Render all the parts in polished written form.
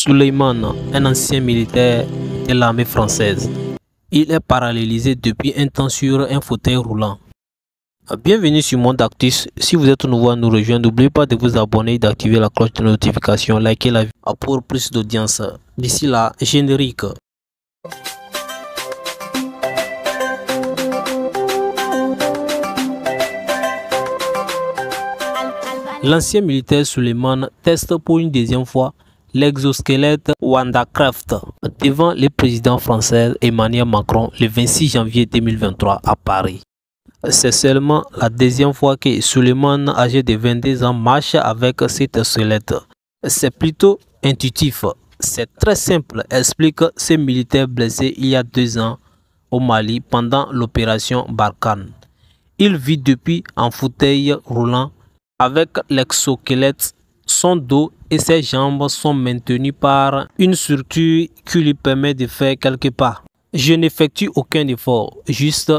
Souleymane, un ancien militaire de l'armée française. Il est paralysé depuis un temps sur un fauteuil roulant. Bienvenue sur Monde Actus. Si vous êtes nouveau à nous rejoindre, n'oubliez pas de vous abonner et d'activer la cloche de notification, likez la vidéo pour plus d'audience. D'ici là, générique. L'ancien militaire Souleymane teste pour une deuxième fois l'exosquelette Wondercraft devant le président français Emmanuel Macron le 26 janvier 2023 à Paris. C'est seulement la deuxième fois que Souleymane, âgé de 22 ans, marche avec cette squelette. C'est plutôt intuitif, c'est très simple, explique ce militaire blessé il y a 2 ans au Mali pendant l'opération Barkhane. Il vit depuis en fauteuil roulant avec l'exosquelette. Son dos et ses jambes sont maintenus par une structure qui lui permet de faire quelques pas. Je n'effectue aucun effort, juste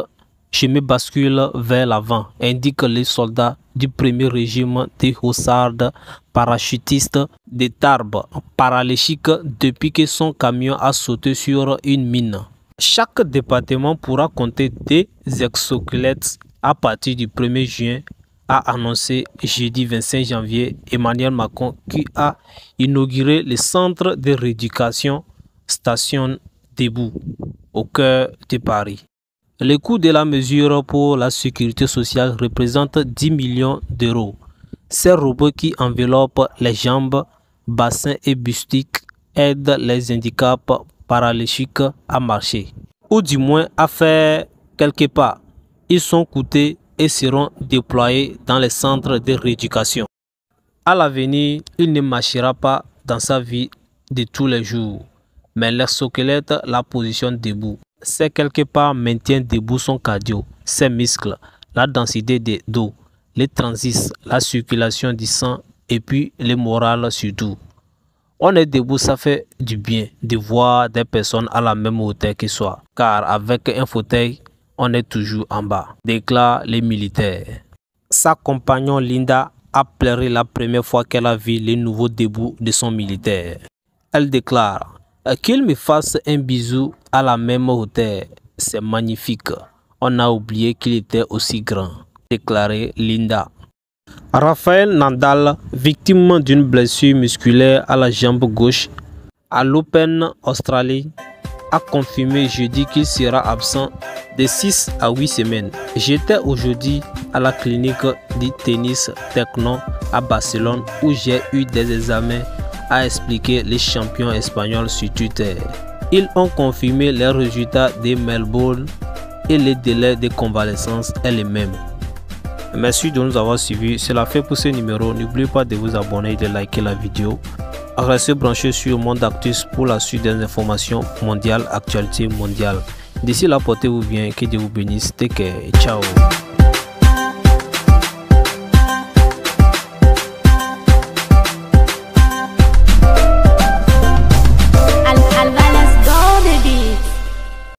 je me bascule vers l'avant, indique le soldat du premier régime des hussards parachutistes de Tarbes, paralytique depuis que son camion a sauté sur une mine. Chaque département pourra compter des exosquelettes à partir du 1er juin, a annoncé jeudi 25 janvier Emmanuel Macron, qui a inauguré le centre de rééducation Station Debout au cœur de Paris. Le coût de la mesure pour la sécurité sociale représente 10 millions d'euros. Ces robots qui enveloppent les jambes, bassins et bustiques aident les handicaps paralytiques à marcher, ou du moins à faire quelques pas. Ils sont coûtés et seront déployés dans les centres de rééducation. À l'avenir, il ne marchera pas dans sa vie de tous les jours, mais l'exosquelette la positionne debout. Ces quelques pas maintiennent debout son cardio, ses muscles, la densité des dos, les transits, la circulation du sang et puis le moral surtout. On est debout, ça fait du bien de voir des personnes à la même hauteur que soi, car avec un fauteuil, on est toujours en bas, déclare les militaires. Sa compagnon Linda a pleuré la première fois qu'elle a vu les nouveaux debout de son militaire. Elle déclare qu'il me fasse un bisou à la même hauteur. C'est magnifique. On a oublié qu'il était aussi grand, déclarait Linda. Rafael Nadal, victime d'une blessure musculaire à la jambe gauche à l'Open Australie, a confirmé jeudi qu'il sera absent de 6 à 8 semaines. J'étais aujourd'hui à la clinique du tennis Techno à Barcelone où j'ai eu des examens, a expliqué les champions espagnols sur Twitter. Ils ont confirmé les résultats de Melbourne et le délai de convalescence est le même. Merci de nous avoir suivis. C'est la fin pour ce numéro. N'oubliez pas de vous abonner et de liker la vidéo. Restez branchés sur Monde Actus pour la suite des informations mondiales, actualités mondiales. D'ici là, portez-vous bien, que Dieu vous bénisse. Take care, ciao.